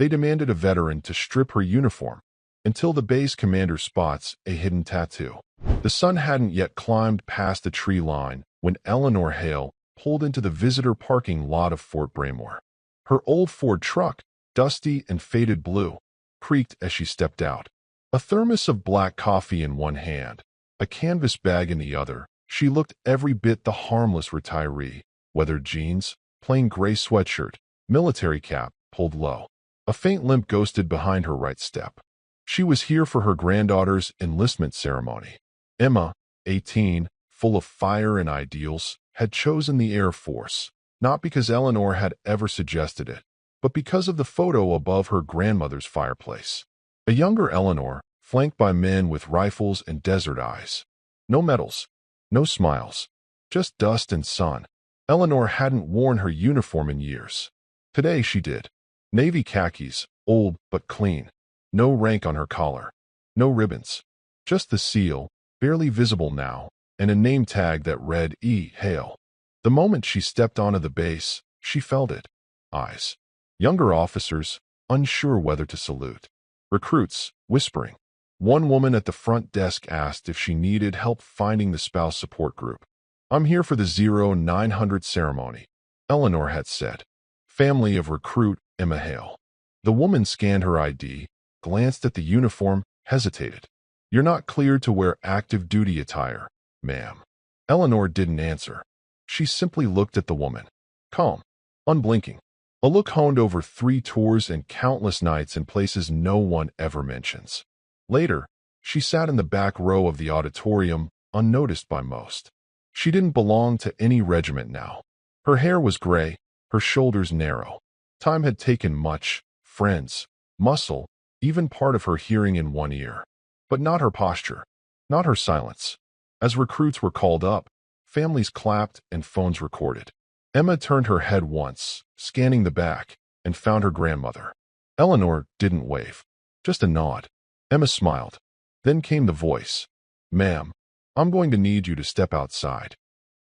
They demanded a veteran to strip her uniform until the base commander spots a hidden tattoo. The sun hadn't yet climbed past the tree line when Eleanor Hale pulled into the visitor parking lot of Fort Braymore. Her old Ford truck, dusty and faded blue, creaked as she stepped out. A thermos of black coffee in one hand, a canvas bag in the other, she looked every bit the harmless retiree. Weathered jeans, plain gray sweatshirt, military cap pulled low. A faint limp ghosted behind her right step. She was here for her granddaughter's enlistment ceremony. Emma, 18, full of fire and ideals, had chosen the Air Force, not because Eleanor had ever suggested it, but because of the photo above her grandmother's fireplace. A younger Eleanor, flanked by men with rifles and desert eyes. No medals, no smiles, just dust and sun. Eleanor hadn't worn her uniform in years. Today she did. Navy khakis, old but clean. No rank on her collar. No ribbons. Just the seal, barely visible now, and a name tag that read E. Hale. The moment she stepped onto the base, she felt it. Eyes. Younger officers, unsure whether to salute. Recruits, whispering. One woman at the front desk asked if she needed help finding the spouse support group. "I'm here for the 0900 ceremony," Eleanor had said. Family of recruit Emma Hale. The woman scanned her ID, glanced at the uniform, hesitated. "You're not cleared to wear active duty attire, ma'am." Eleanor didn't answer. She simply looked at the woman. Calm. Unblinking. A look honed over 3 tours and countless nights in places no one ever mentions. Later, she sat in the back row of the auditorium, unnoticed by most. She didn't belong to any regiment now. Her hair was gray, her shoulders narrow. Time had taken much, friends, muscle, even part of her hearing in one ear. But not her posture, not her silence. As recruits were called up, families clapped and phones recorded. Emma turned her head once, scanning the back, and found her grandmother. Eleanor didn't wave, just a nod. Emma smiled. Then came the voice. "Ma'am, I'm going to need you to step outside."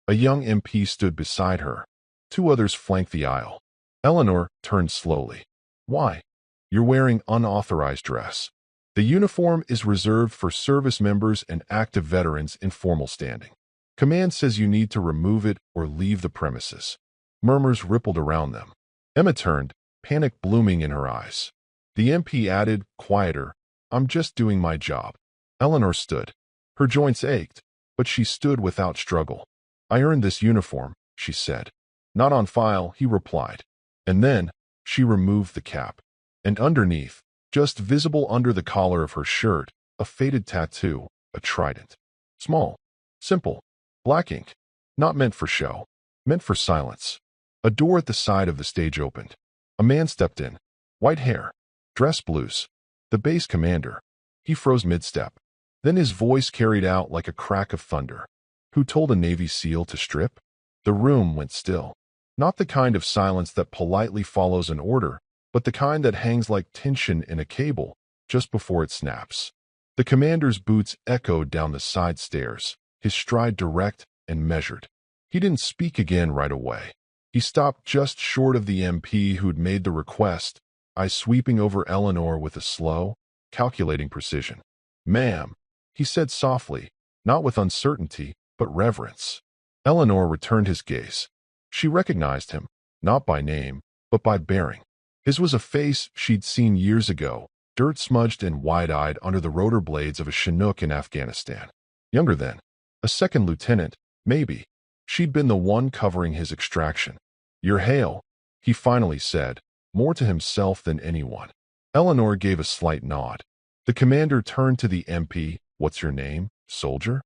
A young MP stood beside her. 2 others flanked the aisle. Eleanor turned slowly. "Why?" "You're wearing unauthorized dress. The uniform is reserved for service members and active veterans in formal standing. Command says you need to remove it or leave the premises." Murmurs rippled around them. Emma turned, panic blooming in her eyes. The MP added, quieter, "I'm just doing my job." Eleanor stood. Her joints ached, but she stood without struggle. "I earned this uniform," she said. "Not on file," he replied. And then, she removed the cap. And underneath, just visible under the collar of her shirt, a faded tattoo, a trident. Small, simple, black ink, not meant for show, meant for silence. A door at the side of the stage opened. A man stepped in. White hair, dress blues. The base commander. He froze mid-step. Then his voice carried out like a crack of thunder. "Who told a Navy SEAL to strip?" The room went still. Not the kind of silence that politely follows an order, but the kind that hangs like tension in a cable just before it snaps. The commander's boots echoed down the side stairs, his stride direct and measured. He didn't speak again right away. He stopped just short of the MP who'd made the request, eyes sweeping over Eleanor with a slow, calculating precision. "Ma'am," he said softly, not with uncertainty, but reverence. Eleanor returned his gaze. She recognized him, not by name, but by bearing. His was a face she'd seen years ago, dirt-smudged and wide-eyed under the rotor blades of a Chinook in Afghanistan. Younger then. A second lieutenant, maybe. She'd been the one covering his extraction. "You're Hale," he finally said, more to himself than anyone. Eleanor gave a slight nod. The commander turned to the MP. "What's your name, soldier?"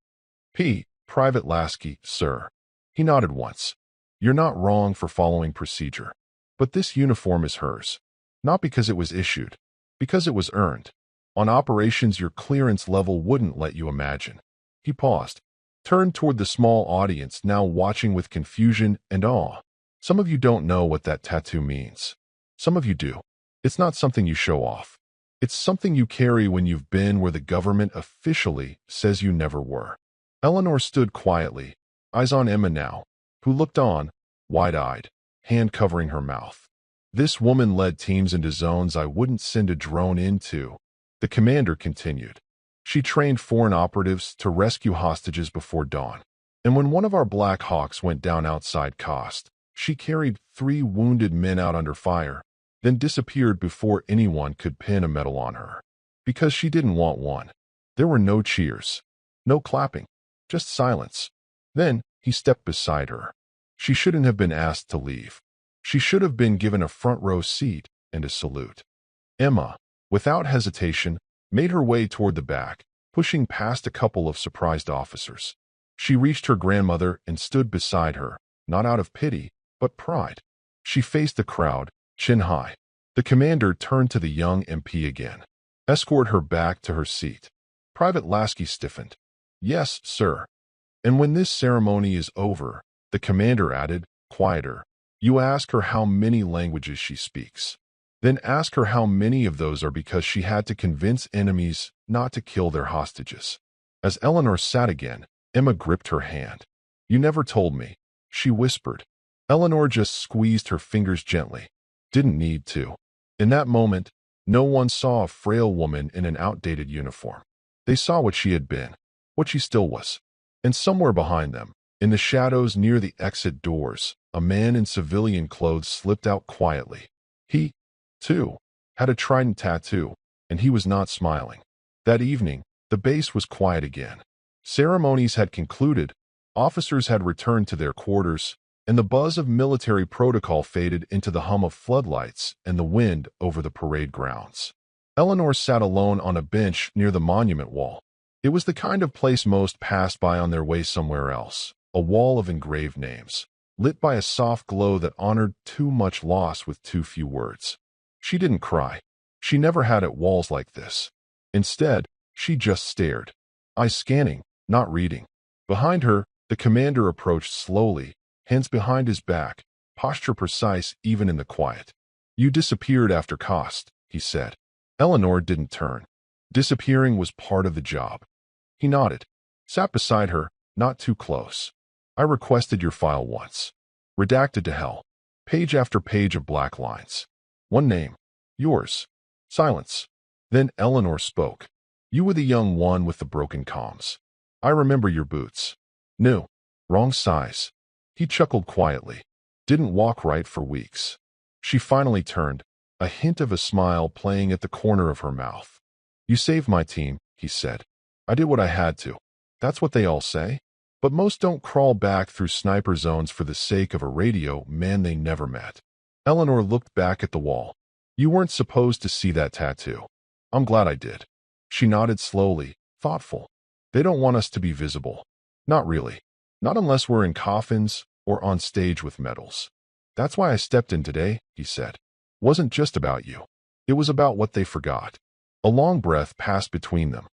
"P. Private Lasky, sir." He nodded once. "You're not wrong for following procedure. But this uniform is hers. Not because it was issued. Because it was earned. On operations your clearance level wouldn't let you imagine." He paused. Turned toward the small audience now watching with confusion and awe. "Some of you don't know what that tattoo means. Some of you do. It's not something you show off. It's something you carry when you've been where the government officially says you never were." Eleanor stood quietly, eyes on Emma now, who looked on, wide-eyed, hand covering her mouth. This woman led teams into zones I wouldn't send a drone into. The commander continued. She trained foreign operatives to rescue hostages before dawn. And when one of our Black Hawks went down outside coast, she carried 3 wounded men out under fire, then disappeared before anyone could pin a medal on her. Because she didn't want one. There were no cheers, no clapping, just silence. Then he stepped beside her. She shouldn't have been asked to leave. She should have been given a front row seat and a salute. Emma, without hesitation, made her way toward the back, pushing past a couple of surprised officers. She reached her grandmother and stood beside her, not out of pity, but pride. She faced the crowd, chin high. The commander turned to the young MP again. Escort her back to her seat. Private Lasky stiffened. Yes, sir. And when this ceremony is over, the commander added, quieter, you ask her how many languages she speaks. Then ask her how many of those are because she had to convince enemies not to kill their hostages. As Eleanor sat again, Emma gripped her hand. You never told me, she whispered. Eleanor just squeezed her fingers gently. Didn't need to. In that moment, no one saw a frail woman in an outdated uniform. They saw what she had been, what she still was. And somewhere behind them, in the shadows near the exit doors, a man in civilian clothes slipped out quietly. He, too, had a trident tattoo, and he was not smiling. That evening, the base was quiet again. Ceremonies had concluded, officers had returned to their quarters, and the buzz of military protocol faded into the hum of floodlights and the wind over the parade grounds. Eleanor sat alone on a bench near the monument wall. It was the kind of place most passed by on their way somewhere else, a wall of engraved names, lit by a soft glow that honored too much loss with too few words. She didn't cry. She never had at walls like this. Instead, she just stared, eyes scanning, not reading. Behind her, the commander approached slowly, hands behind his back, posture precise even in the quiet. You disappeared after cost, he said. Eleanor didn't turn. Disappearing was part of the job. He nodded, sat beside her, not too close. I requested your file once. Redacted to hell. Page after page of black lines. One name. Yours. Silence. Then Eleanor spoke. You were the young one with the broken comms. I remember your boots. New. Wrong size. He chuckled quietly. Didn't walk right for weeks. She finally turned, a hint of a smile playing at the corner of her mouth. You saved my team, he said. I did what I had to. That's what they all say. But most don't crawl back through sniper zones for the sake of a radio man they never met. Eleanor looked back at the wall. You weren't supposed to see that tattoo. I'm glad I did. She nodded slowly, thoughtful. They don't want us to be visible. Not really. Not unless we're in coffins or on stage with medals. That's why I stepped in today, he said. Wasn't just about you. It was about what they forgot. A long breath passed between them.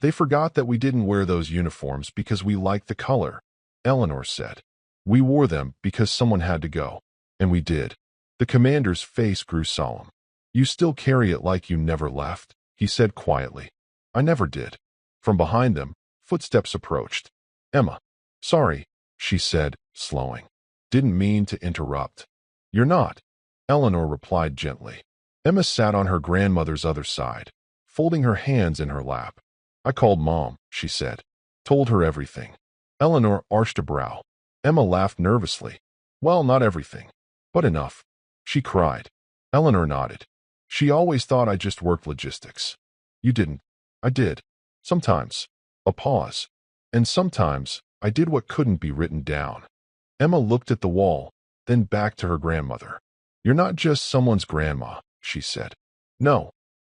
They forgot that we didn't wear those uniforms because we liked the color, Eleanor said. We wore them because someone had to go. And we did. The commander's face grew solemn. You still carry it like you never left, he said quietly. I never did. From behind them, footsteps approached. Emma. Sorry, she said, slowing. Didn't mean to interrupt. You're not, Eleanor replied gently. Emma sat on her grandmother's other side, folding her hands in her lap. I called Mom, she said. Told her everything. Eleanor arched a brow. Emma laughed nervously. Well, not everything, but enough. She cried. Eleanor nodded. She always thought I just worked logistics. You didn't. I did. Sometimes. A pause. And sometimes, I did what couldn't be written down. Emma looked at the wall, then back to her grandmother. You're not just someone's grandma, she said. No,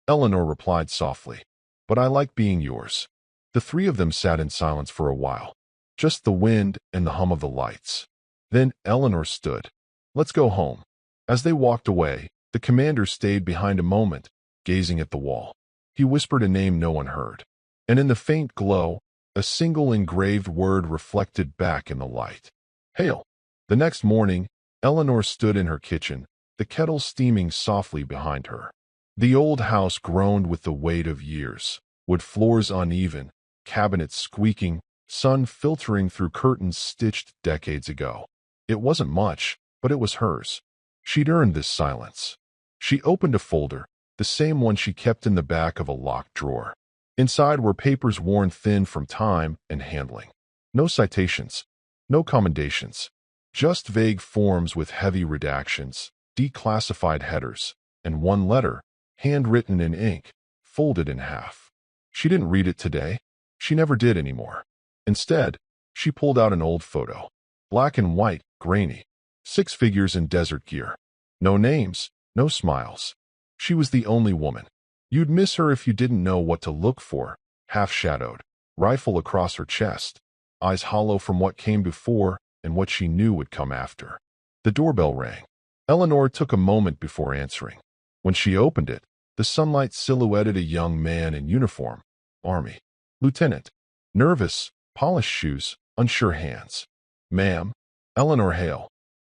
Eleanor replied softly. But I like being yours. The three of them sat in silence for a while. Just the wind and the hum of the lights. Then Eleanor stood. Let's go home. As they walked away, the commander stayed behind a moment, gazing at the wall. He whispered a name no one heard. And in the faint glow, a single engraved word reflected back in the light. Hail. The next morning, Eleanor stood in her kitchen, the kettle steaming softly behind her. The old house groaned with the weight of years, wood floors uneven, cabinets squeaking, sun filtering through curtains stitched decades ago. It wasn't much, but it was hers. She'd earned this silence. She opened a folder, the same one she kept in the back of a locked drawer. Inside were papers worn thin from time and handling. No citations, no commendations, just vague forms with heavy redactions, declassified headers, and one letter, handwritten in ink, folded in half. She didn't read it today. She never did anymore. Instead, she pulled out an old photo. Black and white, grainy. 6 figures in desert gear. No names, no smiles. She was the only woman. You'd miss her if you didn't know what to look for. Half-shadowed, rifle across her chest, eyes hollow from what came before and what she knew would come after. The doorbell rang. Eleanor took a moment before answering. When she opened it, the sunlight silhouetted a young man in uniform. Army. Lieutenant. Nervous, polished shoes, unsure hands. Ma'am. Eleanor Hale.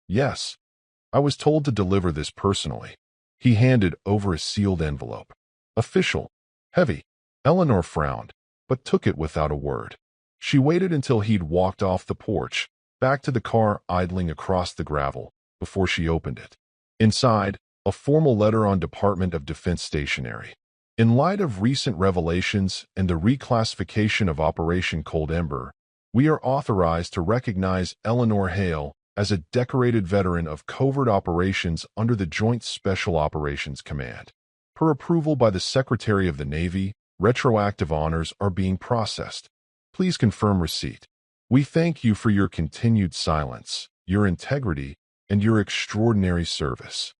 Yes. I was told to deliver this personally. He handed over a sealed envelope. Official. Heavy. Eleanor frowned, but took it without a word. She waited until he'd walked off the porch, back to the car idling across the gravel, before she opened it. Inside, a formal letter on Department of Defense stationery. In light of recent revelations and the reclassification of Operation Cold Ember, we are authorized to recognize Eleanor Hale as a decorated veteran of covert operations under the Joint Special Operations Command. Per approval by the Secretary of the Navy, retroactive honors are being processed. Please confirm receipt. We thank you for your continued silence, your integrity, and your extraordinary service.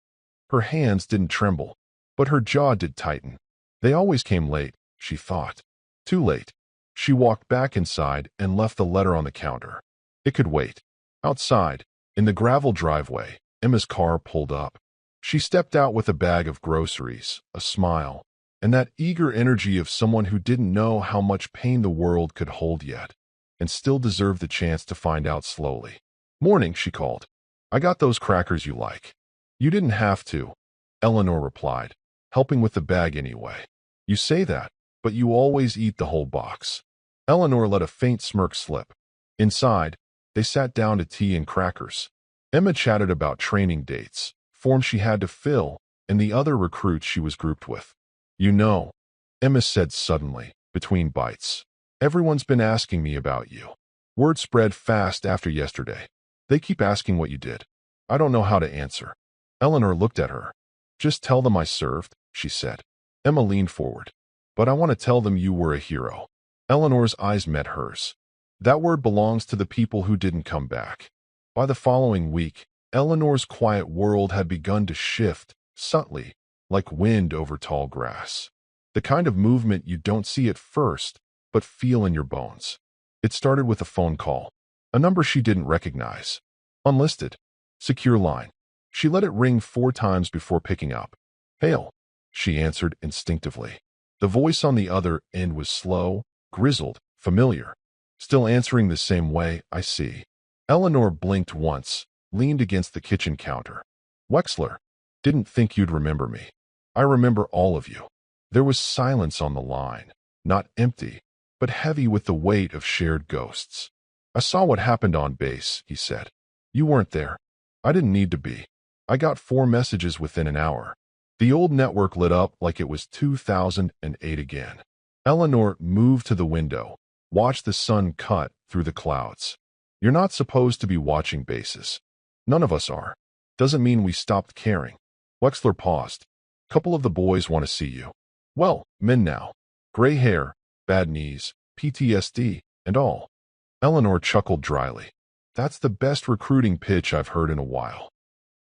Her hands didn't tremble, but her jaw did tighten. They always came late, she thought. Too late. She walked back inside and left the letter on the counter. It could wait. Outside, in the gravel driveway, Emma's car pulled up. She stepped out with a bag of groceries, a smile, and that eager energy of someone who didn't know how much pain the world could hold yet, and still deserved the chance to find out slowly. Morning, she called. I got those crackers you like. You didn't have to, Eleanor replied, helping with the bag anyway. You say that, but you always eat the whole box. Eleanor let a faint smirk slip. Inside, they sat down to tea and crackers. Emma chatted about training dates, forms she had to fill, and the other recruits she was grouped with. You know, Emma said suddenly, between bites. Everyone's been asking me about you. Word spread fast after yesterday. They keep asking what you did. I don't know how to answer. Eleanor looked at her. Just tell them I served, she said. Emma leaned forward. But I want to tell them you were a hero. Eleanor's eyes met hers. That word belongs to the people who didn't come back. By the following week, Eleanor's quiet world had begun to shift, subtly, like wind over tall grass. The kind of movement you don't see at first, but feel in your bones. It started with a phone call, a number she didn't recognize. Unlisted. Secure line. She let it ring 4 times before picking up. Hale, she answered instinctively. The voice on the other end was slow, grizzled, familiar. Still answering the same way, I see. Eleanor blinked once, leaned against the kitchen counter. Wexler, didn't think you'd remember me. I remember all of you. There was silence on the line, not empty, but heavy with the weight of shared ghosts. I saw what happened on base, he said. You weren't there. I didn't need to be. I got 4 messages within an hour. The old network lit up like it was 2008 again. Eleanor moved to the window, watched the sun cut through the clouds. You're not supposed to be watching bases. None of us are. Doesn't mean we stopped caring. Wexler paused. Couple of the boys want to see you. Well, men now. Gray hair, bad knees, PTSD, and all. Eleanor chuckled dryly. That's the best recruiting pitch I've heard in a while.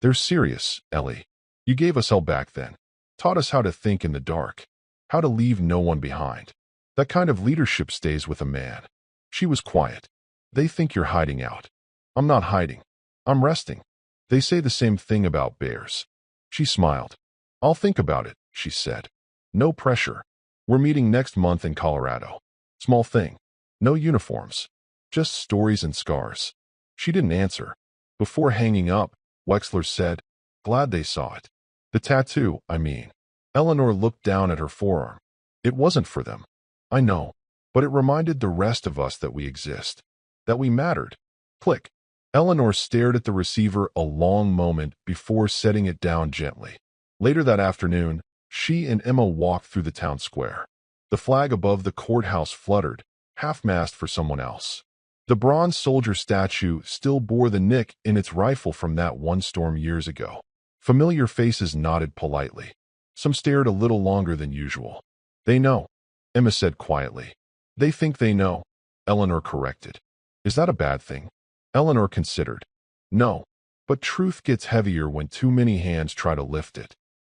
They're serious, Ellie. You gave us hell back then. Taught us how to think in the dark. How to leave no one behind. That kind of leadership stays with a man. She was quiet. They think you're hiding out. I'm not hiding. I'm resting. They say the same thing about bears. She smiled. I'll think about it, she said. No pressure. We're meeting next month in Colorado. Small thing. No uniforms. Just stories and scars. She didn't answer. Before hanging up, Wexler said, Glad they saw it. The tattoo, I mean. Eleanor looked down at her forearm. It wasn't for them. I know. But it reminded the rest of us that we exist. That we mattered. Click. Eleanor stared at the receiver a long moment before setting it down gently. Later that afternoon, she and Emma walked through the town square. The flag above the courthouse fluttered, half-mast for someone else. The bronze soldier statue still bore the nick in its rifle from that one storm years ago. Familiar faces nodded politely. Some stared a little longer than usual. "They know," Emma said quietly. "They think they know," Eleanor corrected. "Is that a bad thing?" Eleanor considered. "No, but truth gets heavier when too many hands try to lift it."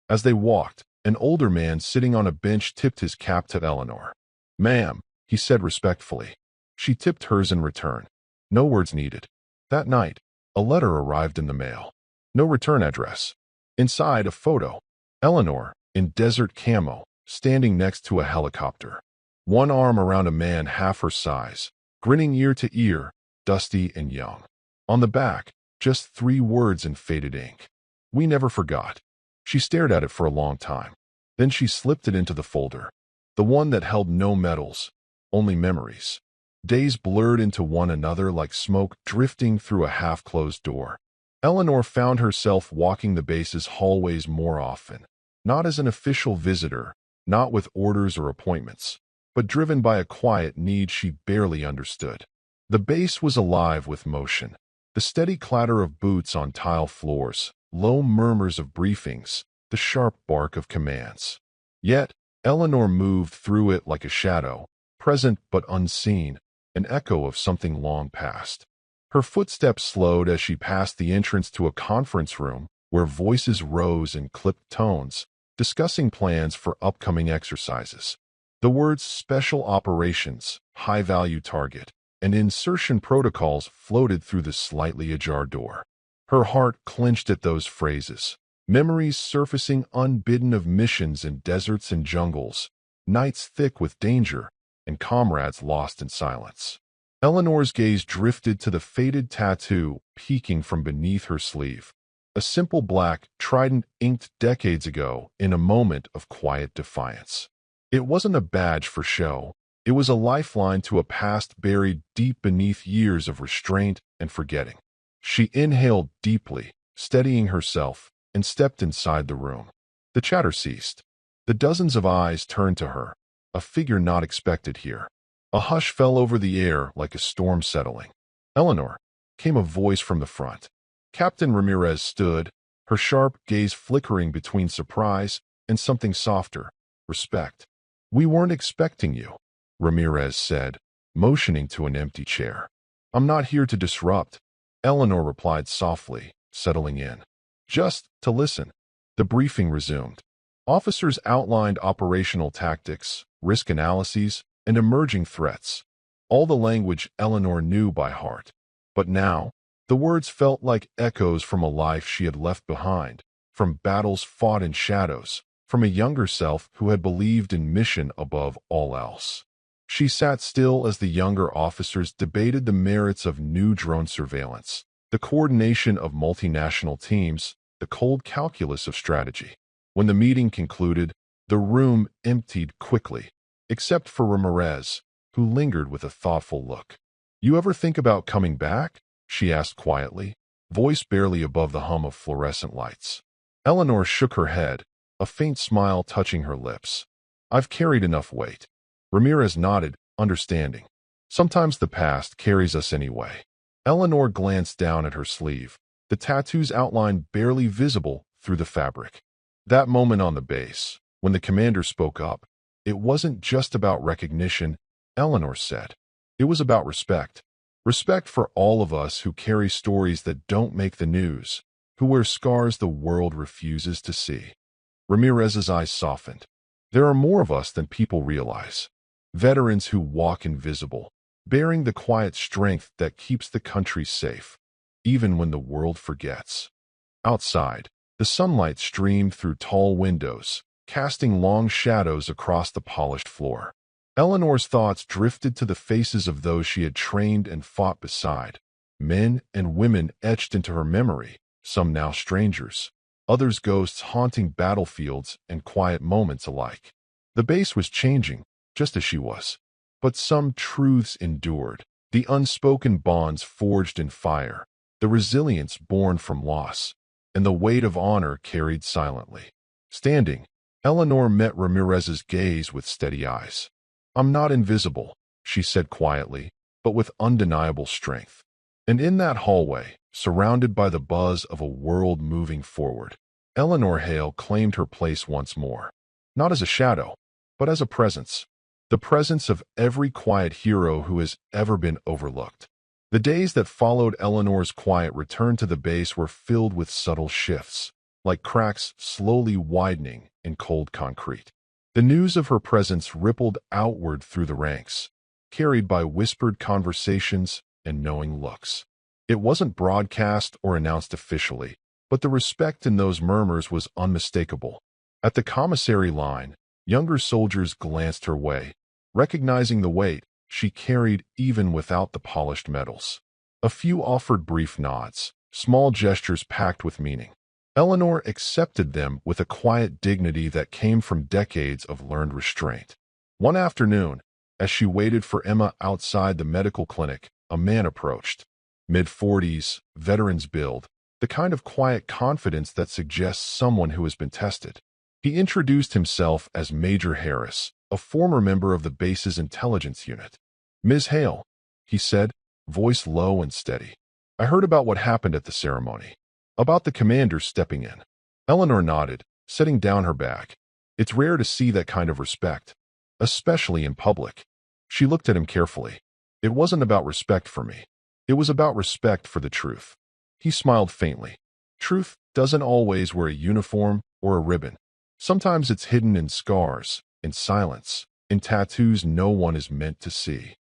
As they walked, an older man sitting on a bench tipped his cap to Eleanor. "Ma'am," he said respectfully. She tipped hers in return. No words needed. That night, a letter arrived in the mail. No return address. Inside, a photo. Eleanor, in desert camo, standing next to a helicopter. One arm around a man half her size, grinning ear to ear, dusty and young. On the back, just 3 words in faded ink. "We never forgot." She stared at it for a long time. Then she slipped it into the folder. The one that held no medals, only memories. Days blurred into one another like smoke drifting through a half-closed door. Eleanor found herself walking the base's hallways more often, not as an official visitor, not with orders or appointments, but driven by a quiet need she barely understood. The base was alive with motion, the steady clatter of boots on tile floors, low murmurs of briefings, the sharp bark of commands. Yet, Eleanor moved through it like a shadow, present but unseen, an echo of something long past. Her footsteps slowed as she passed the entrance to a conference room where voices rose in clipped tones, discussing plans for upcoming exercises. The words special operations, high-value target, and insertion protocols floated through the slightly ajar door. Her heart clenched at those phrases, memories surfacing unbidden of missions in deserts and jungles, nights thick with danger, and comrades lost in silence. Eleanor's gaze drifted to the faded tattoo peeking from beneath her sleeve. A simple black trident inked decades ago in a moment of quiet defiance. It wasn't a badge for show. It was a lifeline to a past buried deep beneath years of restraint and forgetting. She inhaled deeply, steadying herself, and stepped inside the room. The chatter ceased. The dozens of eyes turned to her, a figure not expected here. A hush fell over the air like a storm settling. "Eleanor," came a voice from the front. Captain Ramirez stood, her sharp gaze flickering between surprise and something softer, respect. "We weren't expecting you," Ramirez said, motioning to an empty chair. "I'm not here to disrupt," Eleanor replied softly, settling in. "Just to listen." The briefing resumed. Officers outlined operational tactics, risk analyses, and emerging threats. All the language Eleanor knew by heart. But now, the words felt like echoes from a life she had left behind, from battles fought in shadows, from a younger self who had believed in mission above all else. She sat still as the younger officers debated the merits of new drone surveillance, the coordination of multinational teams, the cold calculus of strategy. When the meeting concluded, the room emptied quickly, except for Ramirez, who lingered with a thoughtful look. "You ever think about coming back?" she asked quietly, voice barely above the hum of fluorescent lights. Eleanor shook her head, a faint smile touching her lips. "I've carried enough weight." Ramirez nodded, understanding. "Sometimes the past carries us anyway." Eleanor glanced down at her sleeve, the tattoo's outline barely visible through the fabric. That moment on the base, when the commander spoke up, it wasn't just about recognition, Eleanor said. It was about respect. Respect for all of us who carry stories that don't make the news, who wear scars the world refuses to see. Ramirez's eyes softened. There are more of us than people realize. Veterans who walk invisible, bearing the quiet strength that keeps the country safe, even when the world forgets. Outside, the sunlight streamed through tall windows, casting long shadows across the polished floor. Eleanor's thoughts drifted to the faces of those she had trained and fought beside, men and women etched into her memory, some now strangers, others ghosts haunting battlefields and quiet moments alike. The base was changing, just as she was. But some truths endured, the unspoken bonds forged in fire, the resilience born from loss, and the weight of honor carried silently. Standing, Eleanor met Ramirez's gaze with steady eyes. "I'm not invisible," she said quietly, but with undeniable strength. And in that hallway, surrounded by the buzz of a world moving forward, Eleanor Hale claimed her place once more. Not as a shadow, but as a presence. The presence of every quiet hero who has ever been overlooked. The days that followed Eleanor's quiet return to the base were filled with subtle shifts, like cracks slowly widening in cold concrete. The news of her presence rippled outward through the ranks, carried by whispered conversations and knowing looks. It wasn't broadcast or announced officially, but the respect in those murmurs was unmistakable. At the commissary line, younger soldiers glanced her way, recognizing the weight she carried even without the polished medals. A few offered brief nods, small gestures packed with meaning. Eleanor accepted them with a quiet dignity that came from decades of learned restraint. One afternoon, as she waited for Emma outside the medical clinic, a man approached. Mid-40s, veteran's build, the kind of quiet confidence that suggests someone who has been tested. He introduced himself as Major Harris, a former member of the base's intelligence unit. "Ms. Hale," he said, voice low and steady. "I heard about what happened at the ceremony. About the commander stepping in." Eleanor nodded, setting down her bag. It's rare to see that kind of respect, especially in public. She looked at him carefully. "It wasn't about respect for me. It was about respect for the truth." He smiled faintly. "Truth doesn't always wear a uniform or a ribbon. Sometimes it's hidden in scars, in silence, in tattoos no one is meant to see."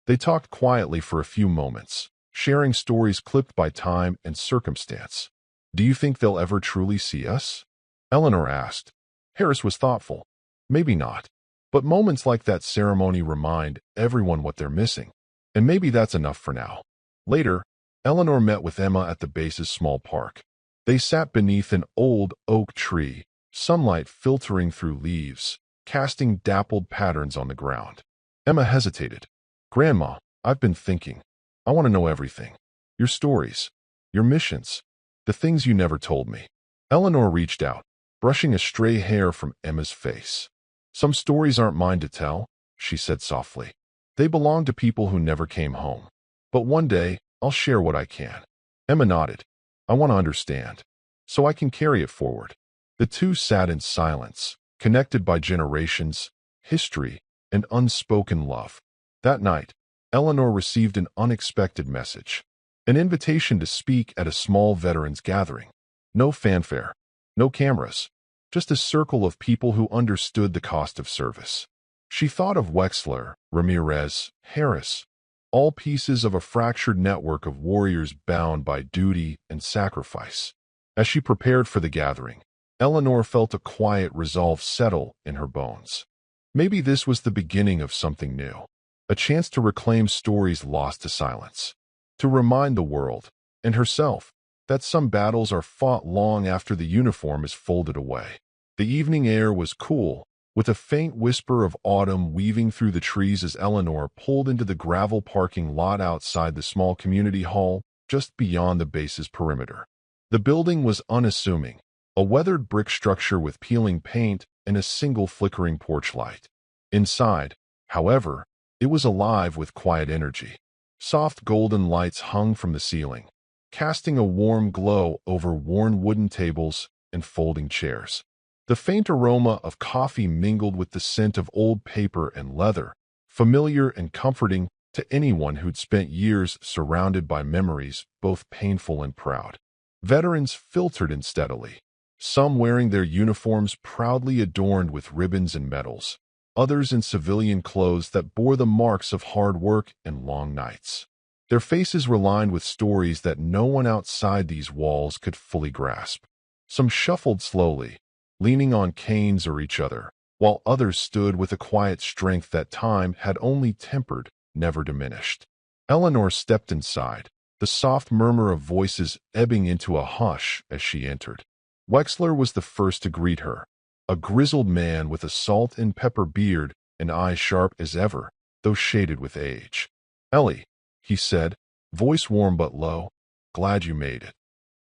They talked quietly for a few moments, sharing stories clipped by time and circumstance. "Do you think they'll ever truly see us?" Eleanor asked. Harris was thoughtful. "Maybe not. But moments like that ceremony remind everyone what they're missing. And maybe that's enough for now." Later, Eleanor met with Emma at the base's small park. They sat beneath an old oak tree, sunlight filtering through leaves, casting dappled patterns on the ground. Emma hesitated. "Grandma, I've been thinking. I want to know everything. Your stories, your missions, the things you never told me." Eleanor reached out, brushing a stray hair from Emma's face. "Some stories aren't mine to tell," she said softly. "They belong to people who never came home. But one day, I'll share what I can." Emma nodded. "I want to understand, so I can carry it forward." The two sat in silence, connected by generations, history, and unspoken love. That night, Eleanor received an unexpected message. An invitation to speak at a small veterans gathering. No fanfare, no cameras, just a circle of people who understood the cost of service. She thought of Wexler, Ramirez, Harris, all pieces of a fractured network of warriors bound by duty and sacrifice. As she prepared for the gathering, Eleanor felt a quiet resolve settle in her bones. Maybe this was the beginning of something new, a chance to reclaim stories lost to silence, to remind the world, and herself, that some battles are fought long after the uniform is folded away. The evening air was cool, with a faint whisper of autumn weaving through the trees as Eleanor pulled into the gravel parking lot outside the small community hall just beyond the base's perimeter. The building was unassuming, a weathered brick structure with peeling paint and a single flickering porch light. Inside, however, it was alive with quiet energy. Soft golden lights hung from the ceiling, casting a warm glow over worn wooden tables and folding chairs. The faint aroma of coffee mingled with the scent of old paper and leather, familiar and comforting to anyone who'd spent years surrounded by memories both painful and proud. Veterans filtered in steadily, some wearing their uniforms proudly adorned with ribbons and medals, others in civilian clothes that bore the marks of hard work and long nights. Their faces were lined with stories that no one outside these walls could fully grasp. Some shuffled slowly, leaning on canes or each other, while others stood with a quiet strength that time had only tempered, never diminished. Eleanor stepped inside, the soft murmur of voices ebbing into a hush as she entered. Wexler was the first to greet her, a grizzled man with a salt and pepper beard and eyes sharp as ever, though shaded with age. "Ellie," he said, voice warm but low, glad you made it."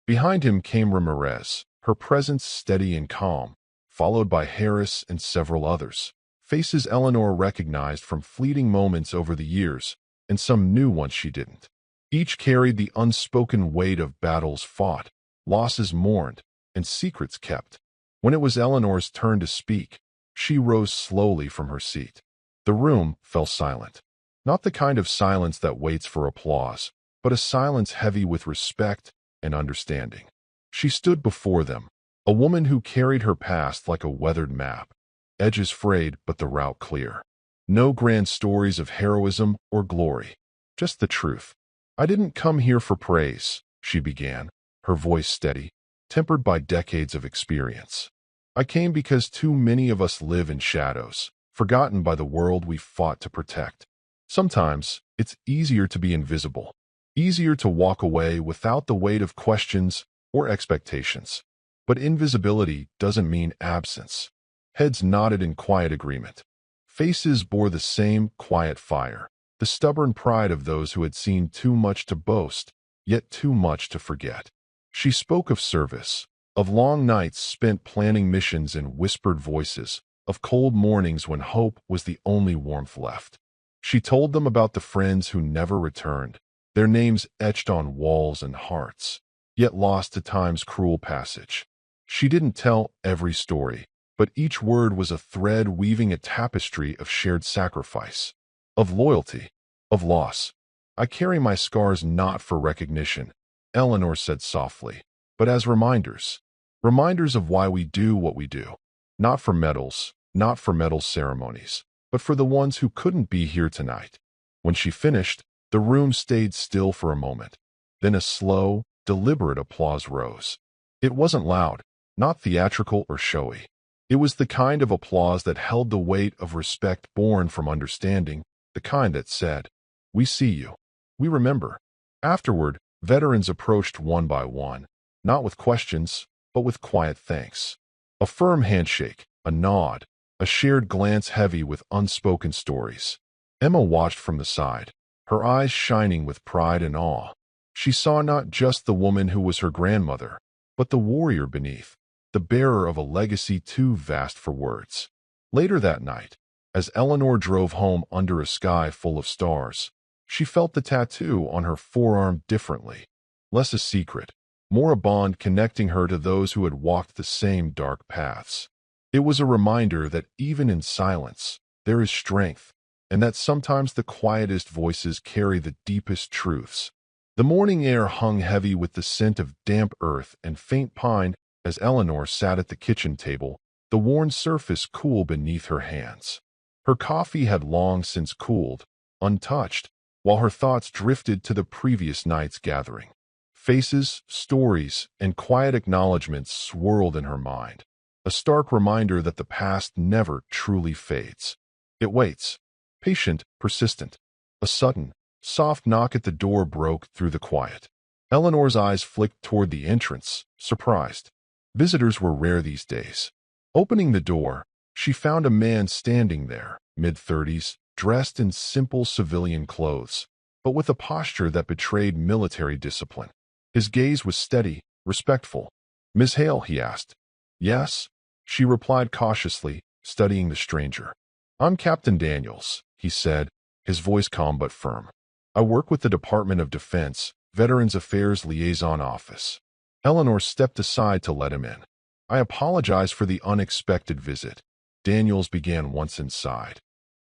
Behind him came Ramirez, her presence steady and calm, followed by Harris and several others. Faces Eleanor recognized from fleeting moments over the years, and some new ones she didn't. Each carried the unspoken weight of battles fought, losses mourned, and secrets kept. When it was Eleanor's turn to speak, she rose slowly from her seat. The room fell silent. Not the kind of silence that waits for applause, but a silence heavy with respect and understanding. She stood before them, a woman who carried her past like a weathered map, edges frayed but the route clear. No grand stories of heroism or glory, just the truth. "I didn't come here for praise," she began, her voice steady, tempered by decades of experience. "I came because too many of us live in shadows, forgotten by the world we fought to protect. Sometimes it's easier to be invisible, easier to walk away without the weight of questions or expectations. But invisibility doesn't mean absence." Heads nodded in quiet agreement. Faces bore the same quiet fire, the stubborn pride of those who had seen too much to boast, yet too much to forget. She spoke of service, of long nights spent planning missions in whispered voices, of cold mornings when hope was the only warmth left. She told them about the friends who never returned, their names etched on walls and hearts, yet lost to time's cruel passage. She didn't tell every story, but each word was a thread weaving a tapestry of shared sacrifice, of loyalty, of loss. "I carry my scars not for recognition," Eleanor said softly, "but as reminders. Reminders of why we do what we do. Not for medals, not for medal ceremonies, but for the ones who couldn't be here tonight." When she finished, the room stayed still for a moment. Then a slow, deliberate applause rose. It wasn't loud, not theatrical or showy. It was the kind of applause that held the weight of respect born from understanding, the kind that said, "We see you. We remember." Afterward, veterans approached one by one, not with questions, but with quiet thanks. A firm handshake, a nod, a shared glance heavy with unspoken stories. Emma watched from the side, her eyes shining with pride and awe. She saw not just the woman who was her grandmother, but the warrior beneath, the bearer of a legacy too vast for words. Later that night, as Eleanor drove home under a sky full of stars, she felt the tattoo on her forearm differently. Less a secret, more a bond connecting her to those who had walked the same dark paths. It was a reminder that even in silence, there is strength, and that sometimes the quietest voices carry the deepest truths. The morning air hung heavy with the scent of damp earth and faint pine as Eleanor sat at the kitchen table, the worn surface cool beneath her hands. Her coffee had long since cooled, untouched, while her thoughts drifted to the previous night's gathering. Faces, stories, and quiet acknowledgments swirled in her mind, a stark reminder that the past never truly fades. It waits, patient, persistent. A sudden, soft knock at the door broke through the quiet. Eleanor's eyes flicked toward the entrance, surprised. Visitors were rare these days. Opening the door, she found a man standing there, mid-30s, dressed in simple civilian clothes, but with a posture that betrayed military discipline. His gaze was steady, respectful. "Miss Hale?" he asked. "Yes," she replied cautiously, studying the stranger. "I'm Captain Daniels," he said, his voice calm but firm. "I work with the Department of Defense, Veterans Affairs Liaison Office." Eleanor stepped aside to let him in. "I apologize for the unexpected visit," Daniels began once inside.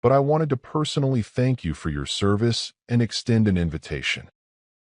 "But I wanted to personally thank you for your service and extend an invitation."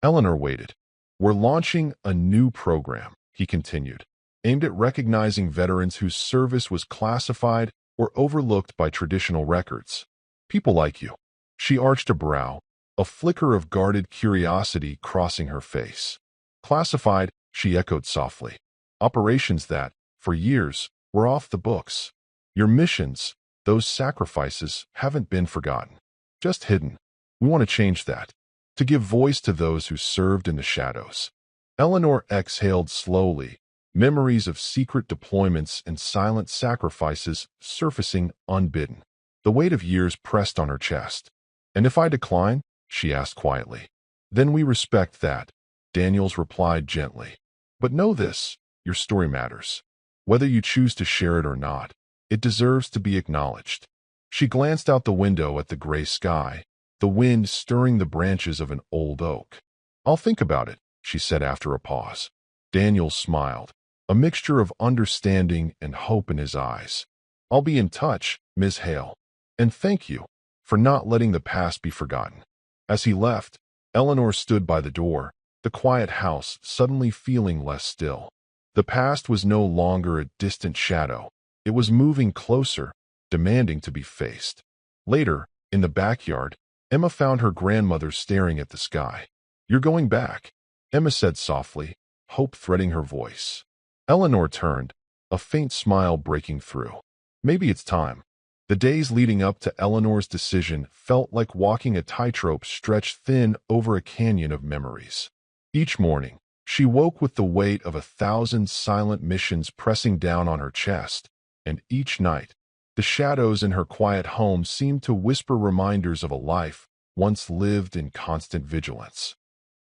Eleanor waited. "We're launching a new program," he continued, aimed at recognizing veterans whose service was classified or overlooked by traditional records. "People like you." She arched a brow, a flicker of guarded curiosity crossing her face. "Classified," she echoed softly. "Operations that, for years, were off the books. Your missions, those sacrifices, haven't been forgotten. Just hidden. We want to change that. To give voice to those who served in the shadows." Eleanor exhaled slowly, memories of secret deployments and silent sacrifices surfacing unbidden. The weight of years pressed on her chest. "And if I decline?" she asked quietly. "Then we respect that." Daniels replied gently. But know this, your story matters. Whether you choose to share it or not, it deserves to be acknowledged. She glanced out the window at the gray sky, the wind stirring the branches of an old oak. I'll think about it, she said after a pause. Daniels smiled, a mixture of understanding and hope in his eyes. I'll be in touch, Ms. Hale. And thank you for not letting the past be forgotten. As he left, Eleanor stood by the door, the quiet house suddenly feeling less still. The past was no longer a distant shadow. It was moving closer, demanding to be faced. Later, in the backyard, Emma found her grandmother staring at the sky. You're going back, Emma said softly, hope threading her voice. Eleanor turned, a faint smile breaking through. Maybe it's time. The days leading up to Eleanor's decision felt like walking a tightrope stretched thin over a canyon of memories. Each morning, she woke with the weight of 1,000 silent missions pressing down on her chest, and each night, the shadows in her quiet home seemed to whisper reminders of a life once lived in constant vigilance.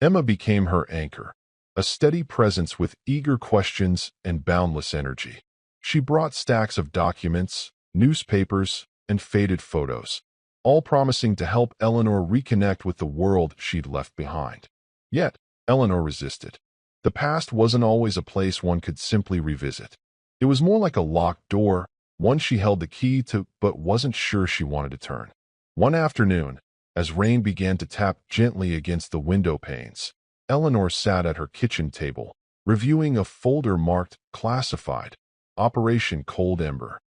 Emma became her anchor, a steady presence with eager questions and boundless energy. She brought stacks of documents, newspapers, and faded photos, all promising to help Eleanor reconnect with the world she'd left behind. Yet, Eleanor resisted. The past wasn't always a place one could simply revisit. It was more like a locked door, one she held the key to but wasn't sure she wanted to turn. One afternoon, as rain began to tap gently against the window panes, Eleanor sat at her kitchen table, reviewing a folder marked Classified, Operation Cold Ember.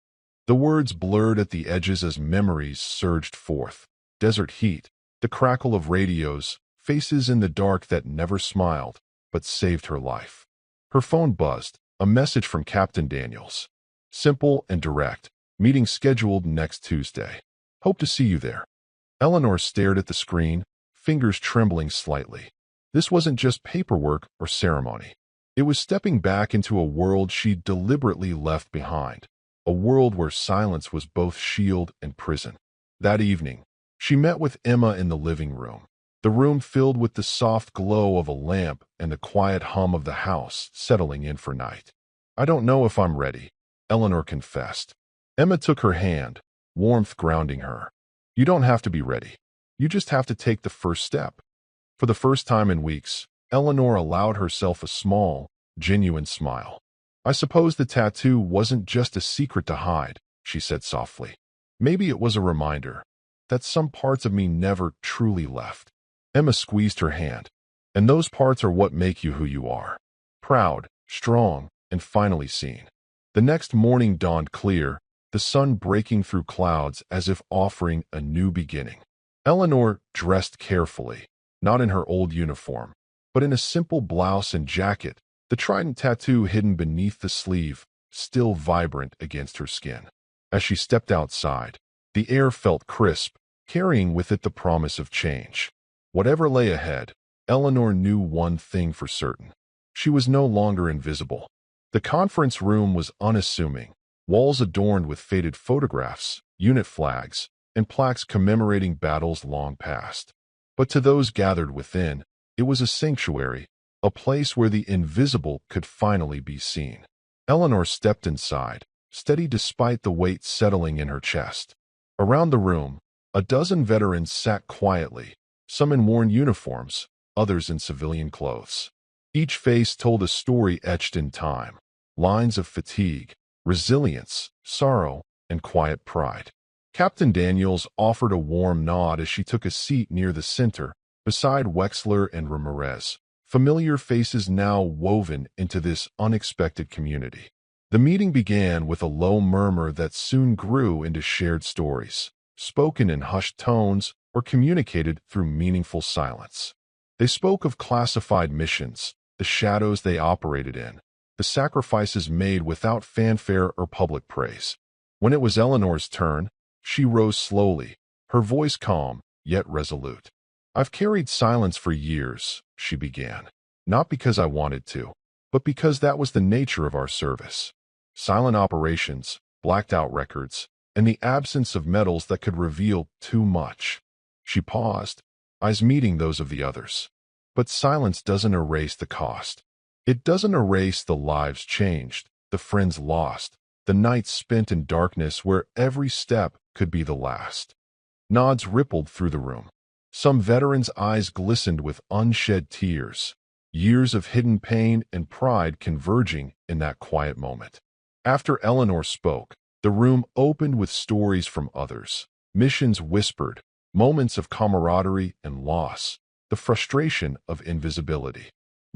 The words blurred at the edges as memories surged forth. Desert heat, the crackle of radios, faces in the dark that never smiled, but saved her life. Her phone buzzed, a message from Captain Daniels. Simple and direct, meeting scheduled next Tuesday. Hope to see you there. Eleanor stared at the screen, fingers trembling slightly. This wasn't just paperwork or ceremony. It was stepping back into a world she'd deliberately left behind, a world where silence was both shield and prison. That evening, she met with Emma in the living room, the room filled with the soft glow of a lamp and the quiet hum of the house settling in for night. I don't know if I'm ready, Eleanor confessed. Emma took her hand, warmth grounding her. You don't have to be ready. You just have to take the first step. For the first time in weeks, Eleanor allowed herself a small, genuine smile. I suppose the tattoo wasn't just a secret to hide, she said softly. Maybe it was a reminder that some parts of me never truly left. Emma squeezed her hand. And those parts are what make you who you are. Proud, strong, and finally seen. The next morning dawned clear, the sun breaking through clouds as if offering a new beginning. Eleanor dressed carefully, not in her old uniform, but in a simple blouse and jacket, the trident tattoo hidden beneath the sleeve, still vibrant against her skin. As she stepped outside, the air felt crisp, carrying with it the promise of change. Whatever lay ahead, Eleanor knew one thing for certain. She was no longer invisible. The conference room was unassuming, walls adorned with faded photographs, unit flags, and plaques commemorating battles long past. But to those gathered within, it was a sanctuary, a place where the invisible could finally be seen. Eleanor stepped inside, steady despite the weight settling in her chest. Around the room, a dozen veterans sat quietly, some in worn uniforms, others in civilian clothes. Each face told a story etched in time, lines of fatigue, resilience, sorrow, and quiet pride. Captain Daniels offered a warm nod as she took a seat near the center, beside Wexler and Ramirez, familiar faces now woven into this unexpected community. The meeting began with a low murmur that soon grew into shared stories, spoken in hushed tones or communicated through meaningful silence. They spoke of classified missions, the shadows they operated in, the sacrifices made without fanfare or public praise. When it was Eleanor's turn, she rose slowly, her voice calm, yet resolute. I've carried silence for years, she began, not because I wanted to, but because that was the nature of our service. Silent operations, blacked-out records, and the absence of medals that could reveal too much. She paused, eyes meeting those of the others. But silence doesn't erase the cost. It doesn't erase the lives changed, the friends lost, the nights spent in darkness where every step could be the last. Nods rippled through the room. Some veterans' eyes glistened with unshed tears, years of hidden pain and pride converging in that quiet moment. After Eleanor spoke, the room opened with stories from others, missions whispered, moments of camaraderie and loss, the frustration of invisibility.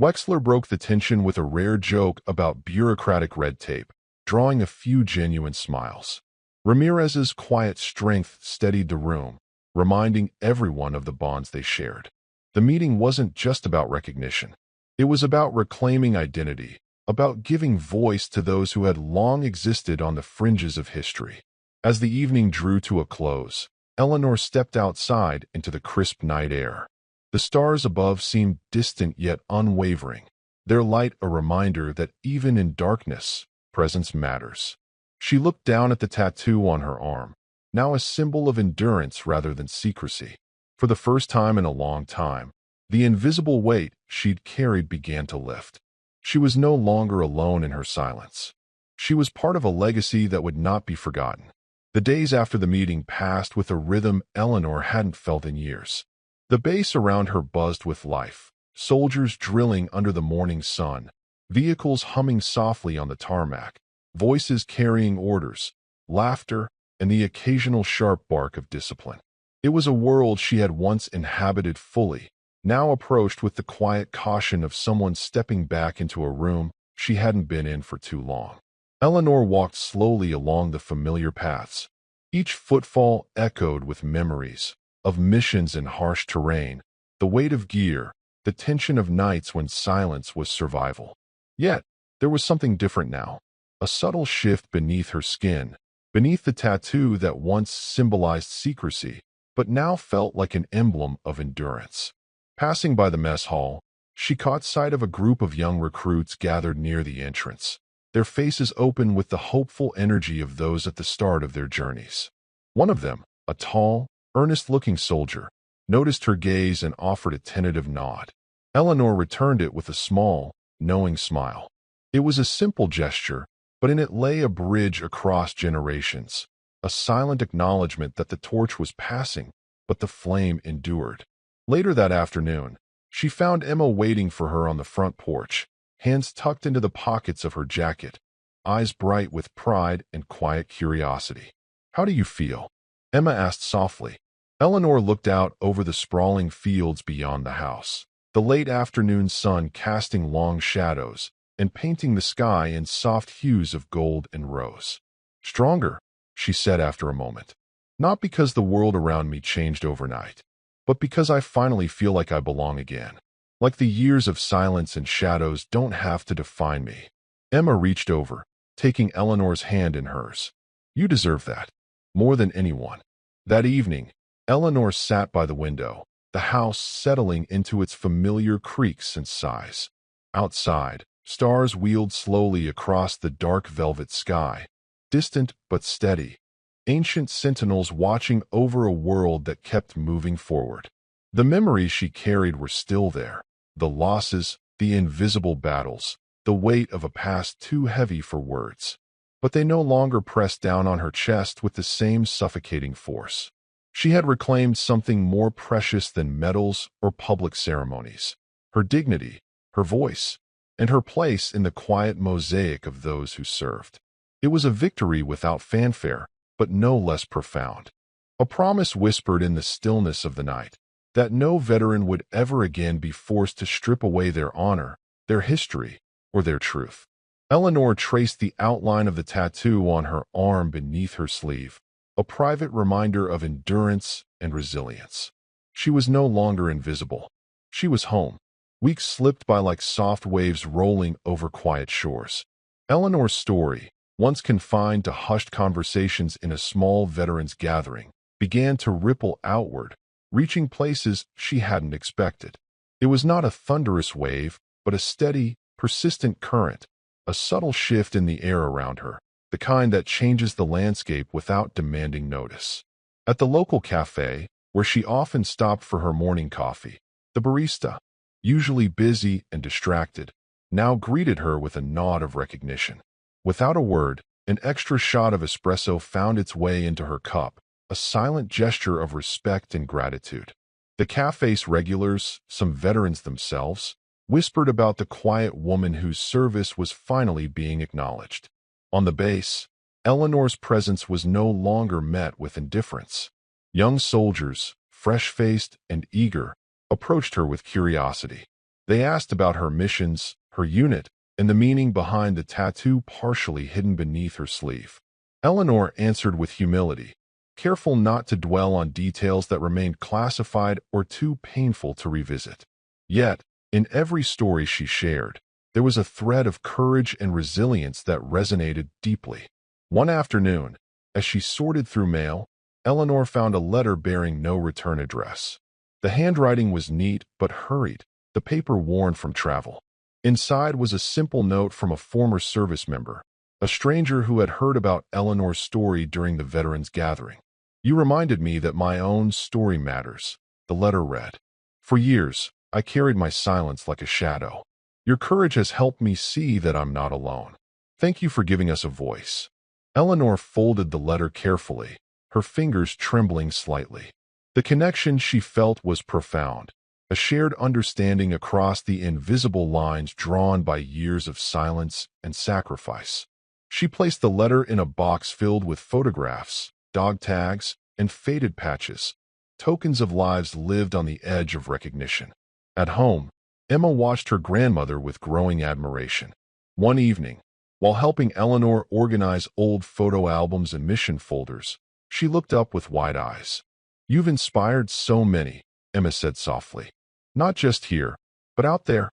Wexler broke the tension with a rare joke about bureaucratic red tape, drawing a few genuine smiles. Ramirez's quiet strength steadied the room, reminding everyone of the bonds they shared. The meeting wasn't just about recognition. It was about reclaiming identity, about giving voice to those who had long existed on the fringes of history. As the evening drew to a close, Eleanor stepped outside into the crisp night air. The stars above seemed distant yet unwavering, their light a reminder that even in darkness, presence matters. She looked down at the tattoo on her arm, now a symbol of endurance rather than secrecy. For the first time in a long time, the invisible weight she'd carried began to lift. She was no longer alone in her silence. She was part of a legacy that would not be forgotten. The days after the meeting passed with a rhythm Eleanor hadn't felt in years. The base around her buzzed with life, soldiers drilling under the morning sun, vehicles humming softly on the tarmac, voices carrying orders, laughter, and the occasional sharp bark of discipline. It was a world she had once inhabited fully, now approached with the quiet caution of someone stepping back into a room she hadn't been in for too long. Eleanor walked slowly along the familiar paths. Each footfall echoed with memories of missions in harsh terrain, the weight of gear, the tension of nights when silence was survival. Yet, there was something different now. A subtle shift beneath her skin, beneath the tattoo that once symbolized secrecy, but now felt like an emblem of endurance. Passing by the mess hall, she caught sight of a group of young recruits gathered near the entrance, their faces open with the hopeful energy of those at the start of their journeys. One of them, a tall, earnest-looking soldier, noticed her gaze and offered a tentative nod. Eleanor returned it with a small, knowing smile. It was a simple gesture, but in it lay a bridge across generations, a silent acknowledgement that the torch was passing, but the flame endured. Later that afternoon, she found Emma waiting for her on the front porch, hands tucked into the pockets of her jacket, eyes bright with pride and quiet curiosity. "How do you feel?" Emma asked softly. Eleanor looked out over the sprawling fields beyond the house, the late afternoon sun casting long shadows and painting the sky in soft hues of gold and rose. "Stronger," she said after a moment. "Not because the world around me changed overnight, but because I finally feel like I belong again. Like the years of silence and shadows don't have to define me." Emma reached over, taking Eleanor's hand in hers. "You deserve that, more than anyone." That evening, Eleanor sat by the window, the house settling into its familiar creaks and sighs. Outside, stars wheeled slowly across the dark velvet sky, distant but steady, ancient sentinels watching over a world that kept moving forward. The memories she carried were still there, the losses, the invisible battles, the weight of a past too heavy for words. But they no longer pressed down on her chest with the same suffocating force. She had reclaimed something more precious than medals or public ceremonies: her dignity, her voice, and her place in the quiet mosaic of those who served. It was a victory without fanfare, but no less profound. A promise whispered in the stillness of the night, that no veteran would ever again be forced to strip away their honor, their history, or their truth. Eleanor traced the outline of the tattoo on her arm beneath her sleeve, a private reminder of endurance and resilience. She was no longer invisible. She was home. Weeks slipped by like soft waves rolling over quiet shores. Eleanor's story, once confined to hushed conversations in a small veterans gathering, began to ripple outward, reaching places she hadn't expected. It was not a thunderous wave, but a steady, persistent current, a subtle shift in the air around her, the kind that changes the landscape without demanding notice. At the local cafe, where she often stopped for her morning coffee, the barista, usually busy and distracted, now greeted her with a nod of recognition. Without a word, an extra shot of espresso found its way into her cup, a silent gesture of respect and gratitude. The cafe's regulars, some veterans themselves, whispered about the quiet woman whose service was finally being acknowledged. On the base, Eleanor's presence was no longer met with indifference. Young soldiers, fresh-faced and eager, approached her with curiosity. They asked about her missions, her unit, and the meaning behind the tattoo partially hidden beneath her sleeve. Eleanor answered with humility, careful not to dwell on details that remained classified or too painful to revisit. Yet, in every story she shared, there was a thread of courage and resilience that resonated deeply. One afternoon, as she sorted through mail, Eleanor found a letter bearing no return address. The handwriting was neat but hurried, the paper worn from travel. Inside was a simple note from a former service member, a stranger who had heard about Eleanor's story during the veterans' gathering. "You reminded me that my own story matters," the letter read. "For years, I carried my silence like a shadow. Your courage has helped me see that I'm not alone. Thank you for giving us a voice." Eleanor folded the letter carefully, her fingers trembling slightly. The connection she felt was profound, a shared understanding across the invisible lines drawn by years of silence and sacrifice. She placed the letter in a box filled with photographs, dog tags, and faded patches, tokens of lives lived on the edge of recognition. At home, Emma watched her grandmother with growing admiration. One evening, while helping Eleanor organize old photo albums and mission folders, she looked up with wide eyes. "You've inspired so many," Emma said softly. "Not just here, but out there.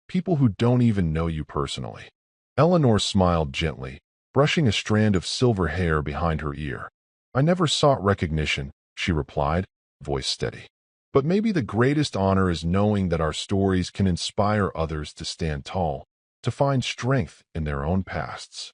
People who don't even know you personally." Eleanor smiled gently, brushing a strand of silver hair behind her ear. "I never sought recognition," she replied, voice steady. "But maybe the greatest honor is knowing that our stories can inspire others to stand tall, to find strength in their own pasts."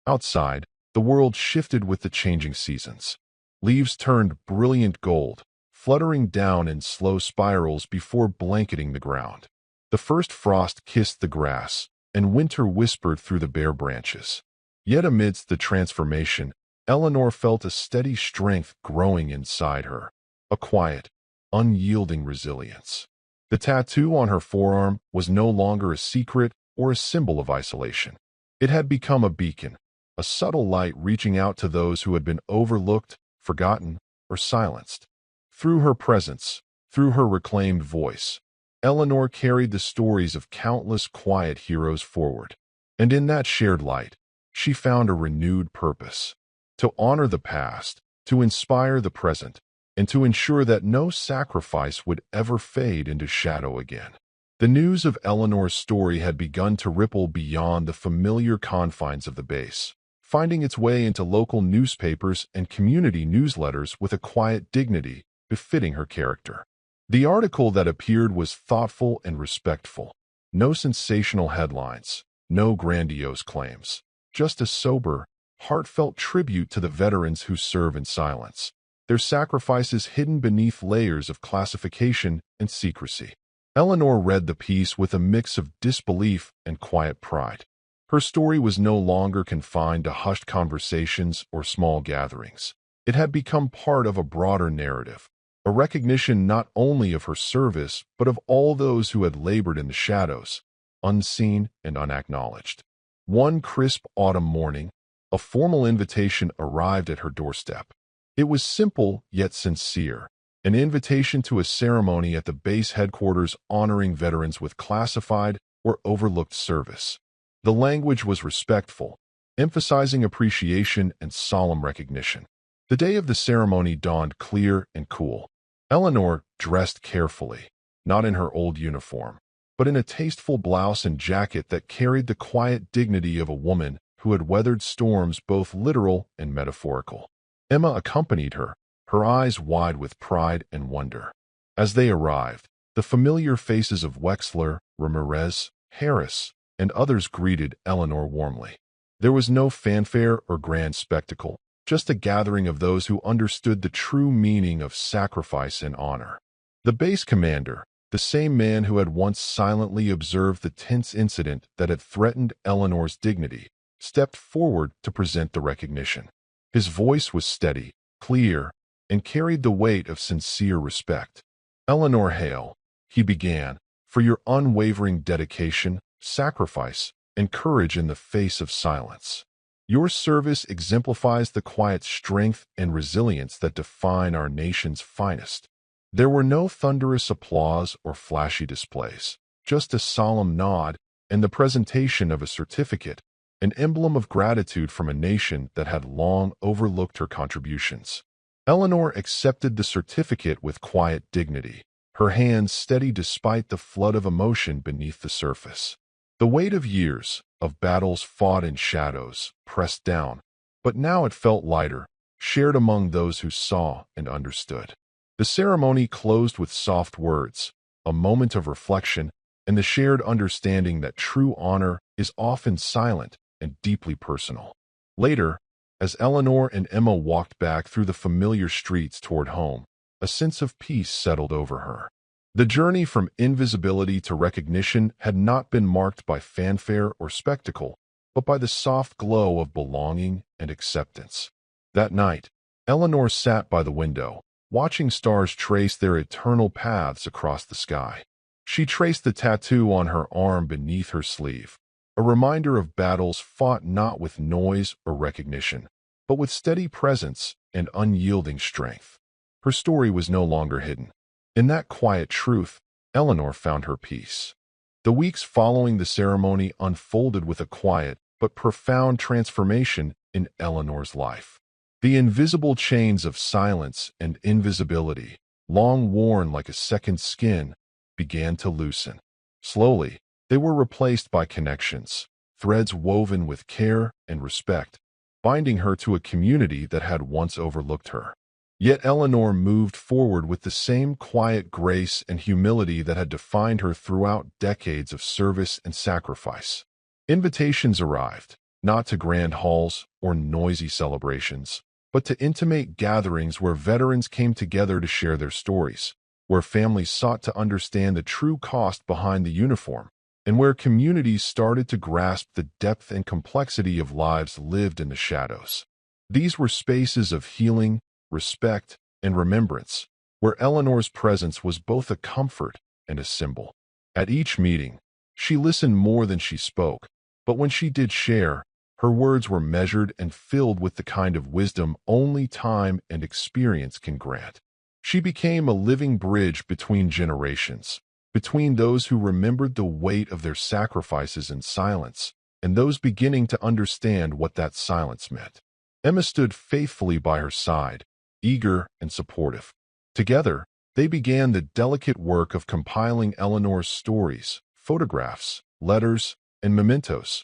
Outside, the world shifted with the changing seasons. Leaves turned brilliant gold, fluttering down in slow spirals before blanketing the ground. The first frost kissed the grass, and winter whispered through the bare branches. Yet amidst the transformation, Eleanor felt a steady strength growing inside her, a quiet, unyielding resilience. The tattoo on her forearm was no longer a secret or a symbol of isolation. It had become a beacon, a subtle light reaching out to those who had been overlooked, forgotten, or silenced. Through her presence, through her reclaimed voice, Eleanor carried the stories of countless quiet heroes forward. And in that shared light, she found a renewed purpose: to honor the past, to inspire the present, and to ensure that no sacrifice would ever fade into shadow again. The news of Eleanor's story had begun to ripple beyond the familiar confines of the base, finding its way into local newspapers and community newsletters with a quiet dignity befitting her character. The article that appeared was thoughtful and respectful. No sensational headlines, no grandiose claims, just a sober, heartfelt tribute to the veterans who serve in silence, their sacrifices hidden beneath layers of classification and secrecy. Eleanor read the piece with a mix of disbelief and quiet pride. Her story was no longer confined to hushed conversations or small gatherings. It had become part of a broader narrative, a recognition not only of her service, but of all those who had labored in the shadows, unseen and unacknowledged. One crisp autumn morning, a formal invitation arrived at her doorstep. It was simple yet sincere, an invitation to a ceremony at the base headquarters honoring veterans with classified or overlooked service. The language was respectful, emphasizing appreciation and solemn recognition. The day of the ceremony dawned clear and cool. Eleanor dressed carefully, not in her old uniform, but in a tasteful blouse and jacket that carried the quiet dignity of a woman who had weathered storms both literal and metaphorical. Emma accompanied her, her eyes wide with pride and wonder. As they arrived, the familiar faces of Wexler, Ramirez, Harris, and others greeted Eleanor warmly. There was no fanfare or grand spectacle, just a gathering of those who understood the true meaning of sacrifice and honor. The base commander, the same man who had once silently observed the tense incident that had threatened Eleanor's dignity, stepped forward to present the recognition. His voice was steady, clear, and carried the weight of sincere respect. "Eleanor Hale," he began, "for your unwavering dedication, sacrifice, and courage in the face of silence. Your service exemplifies the quiet strength and resilience that define our nation's finest." There were no thunderous applause or flashy displays, just a solemn nod and the presentation of a certificate, an emblem of gratitude from a nation that had long overlooked her contributions. Eleanor accepted the certificate with quiet dignity, her hands steady despite the flood of emotion beneath the surface. The weight of years, of battles fought in shadows, pressed down, but now it felt lighter, shared among those who saw and understood. The ceremony closed with soft words, a moment of reflection, and the shared understanding that true honor is often silent and deeply personal. Later, as Eleanor and Emma walked back through the familiar streets toward home, a sense of peace settled over her. The journey from invisibility to recognition had not been marked by fanfare or spectacle, but by the soft glow of belonging and acceptance. That night, Eleanor sat by the window, watching stars trace their eternal paths across the sky. She traced the tattoo on her arm beneath her sleeve, a reminder of battles fought not with noise or recognition, but with steady presence and unyielding strength. Her story was no longer hidden. In that quiet truth, Eleanor found her peace. The weeks following the ceremony unfolded with a quiet but profound transformation in Eleanor's life. The invisible chains of silence and invisibility, long worn like a second skin, began to loosen. Slowly, they were replaced by connections, threads woven with care and respect, binding her to a community that had once overlooked her. Yet Eleanor moved forward with the same quiet grace and humility that had defined her throughout decades of service and sacrifice. Invitations arrived, not to grand halls or noisy celebrations, but to intimate gatherings where veterans came together to share their stories, where families sought to understand the true cost behind the uniform, and where communities started to grasp the depth and complexity of lives lived in the shadows. These were spaces of healing, respect, and remembrance, where Eleanor's presence was both a comfort and a symbol. At each meeting, she listened more than she spoke, but when she did share, her words were measured and filled with the kind of wisdom only time and experience can grant. She became a living bridge between generations, between those who remembered the weight of their sacrifices in silence and those beginning to understand what that silence meant. Emma stood faithfully by her side, eager and supportive. Together, they began the delicate work of compiling Eleanor's stories, photographs, letters, and mementos,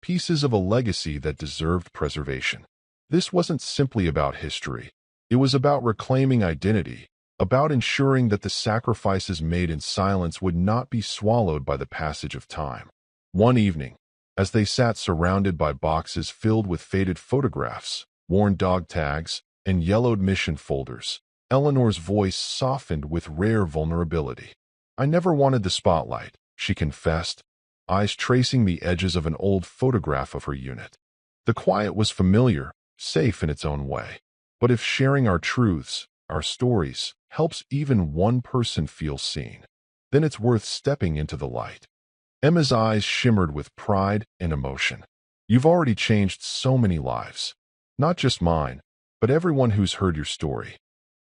pieces of a legacy that deserved preservation. This wasn't simply about history. It was about reclaiming identity, about ensuring that the sacrifices made in silence would not be swallowed by the passage of time. One evening, as they sat surrounded by boxes filled with faded photographs, worn dog tags, and yellowed mission folders, Eleanor's voice softened with rare vulnerability. "I never wanted the spotlight," she confessed, eyes tracing the edges of an old photograph of her unit. "The quiet was familiar, safe in its own way. But if sharing our truths, our stories, helps even one person feel seen, then it's worth stepping into the light." Emma's eyes shimmered with pride and emotion. "You've already changed so many lives. Not just mine, but everyone who's heard your story."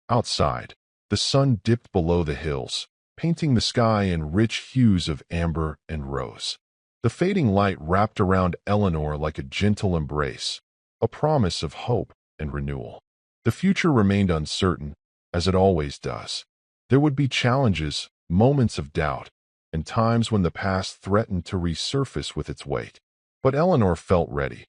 Outside, the sun dipped below the hills, painting the sky in rich hues of amber and rose. The fading light wrapped around Eleanor like a gentle embrace, a promise of hope and renewal. The future remained uncertain, as it always does. There would be challenges, moments of doubt, and times when the past threatened to resurface with its weight. But Eleanor felt ready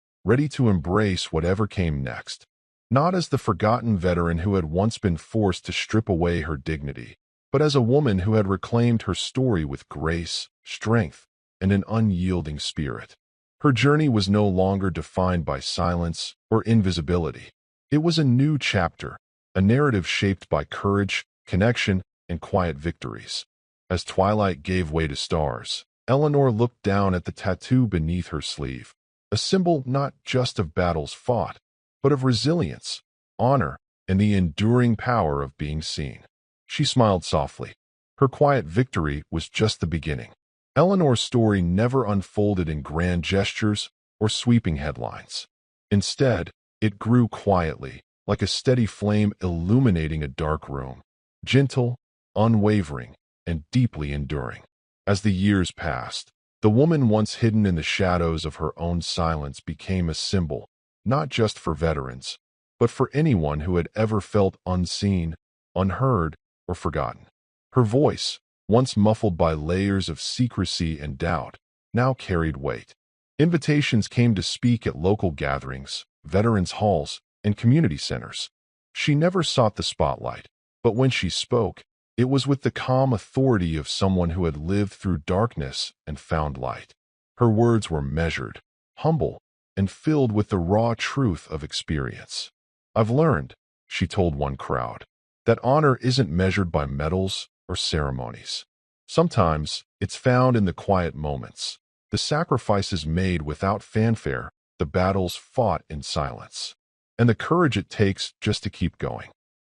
to embrace whatever came next. Not as the forgotten veteran who had once been forced to strip away her dignity, but as a woman who had reclaimed her story with grace, strength, and an unyielding spirit. Her journey was no longer defined by silence or invisibility. It was a new chapter, a narrative shaped by courage, connection, and quiet victories. As twilight gave way to stars, Eleanor looked down at the tattoo beneath her sleeve, a symbol not just of battles fought, but of resilience, honor, and the enduring power of being seen. She smiled softly. Her quiet victory was just the beginning. Eleanor's story never unfolded in grand gestures or sweeping headlines. Instead, it grew quietly, like a steady flame illuminating a dark room, gentle, unwavering, and deeply enduring. As the years passed, the woman once hidden in the shadows of her own silence became a symbol, not just for veterans, but for anyone who had ever felt unseen, unheard, or forgotten. Her voice, once muffled by layers of secrecy and doubt, now carried weight. Invitations came to speak at local gatherings, veterans' halls, and community centers. She never sought the spotlight, but when she spoke, it was with the calm authority of someone who had lived through darkness and found light. Her words were measured, humble, and filled with the raw truth of experience. "I've learned," she told one crowd, "that honor isn't measured by medals or ceremonies. Sometimes it's found in the quiet moments, the sacrifices made without fanfare, the battles fought in silence, and the courage it takes just to keep going."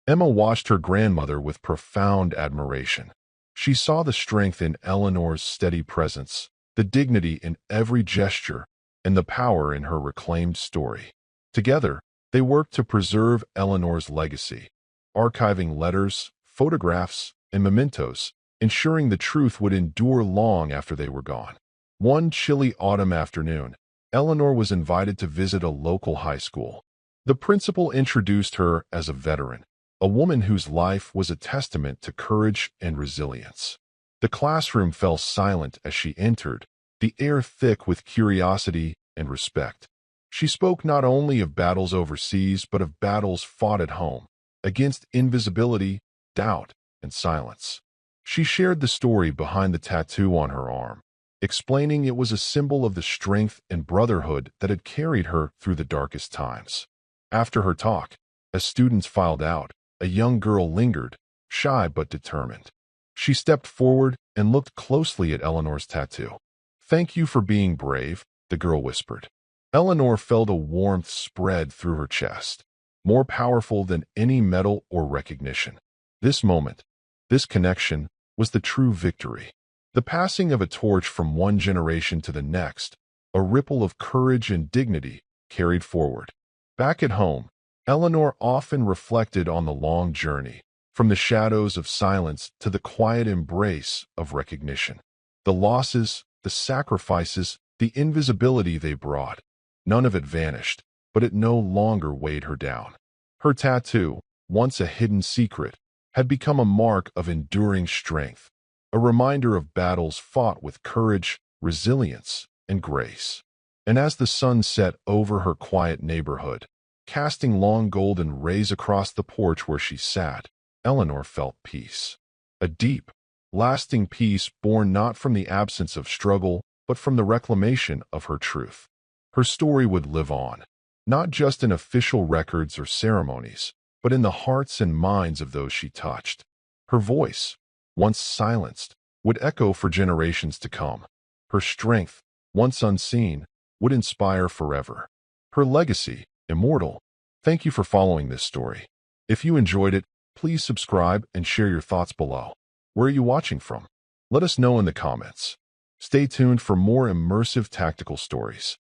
Emma watched her grandmother with profound admiration. She saw the strength in Eleanor's steady presence, the dignity in every gesture, and the power in her reclaimed story. Together, they worked to preserve Eleanor's legacy, archiving letters, photographs, and mementos, ensuring the truth would endure long after they were gone. One chilly autumn afternoon, Eleanor was invited to visit a local high school. The principal introduced her as a veteran, a woman whose life was a testament to courage and resilience. The classroom fell silent as she entered, the air thick with curiosity and respect. She spoke not only of battles overseas but of battles fought at home, against invisibility, doubt, and silence. She shared the story behind the tattoo on her arm, explaining it was a symbol of the strength and brotherhood that had carried her through the darkest times. After her talk, as students filed out, a young girl lingered, shy but determined. She stepped forward and looked closely at Eleanor's tattoo. "Thank you for being brave," the girl whispered. Eleanor felt a warmth spread through her chest, more powerful than any medal or recognition. This moment, this connection, was the true victory. The passing of a torch from one generation to the next, a ripple of courage and dignity carried forward. Back at home, Eleanor often reflected on the long journey, from the shadows of silence to the quiet embrace of recognition. The losses, the sacrifices, the invisibility they brought, none of it vanished, but it no longer weighed her down. Her tattoo, once a hidden secret, had become a mark of enduring strength, a reminder of battles fought with courage, resilience, and grace. And as the sun set over her quiet neighborhood, casting long golden rays across the porch where she sat, Eleanor felt peace. A deep, lasting peace born not from the absence of struggle, but from the reclamation of her truth. Her story would live on, not just in official records or ceremonies, but in the hearts and minds of those she touched. Her voice, once silenced, would echo for generations to come. Her strength, once unseen, would inspire forever. Her legacy, immortal. Thank you for following this story. If you enjoyed it, please subscribe and share your thoughts below. Where are you watching from? Let us know in the comments. Stay tuned for more immersive tactical stories.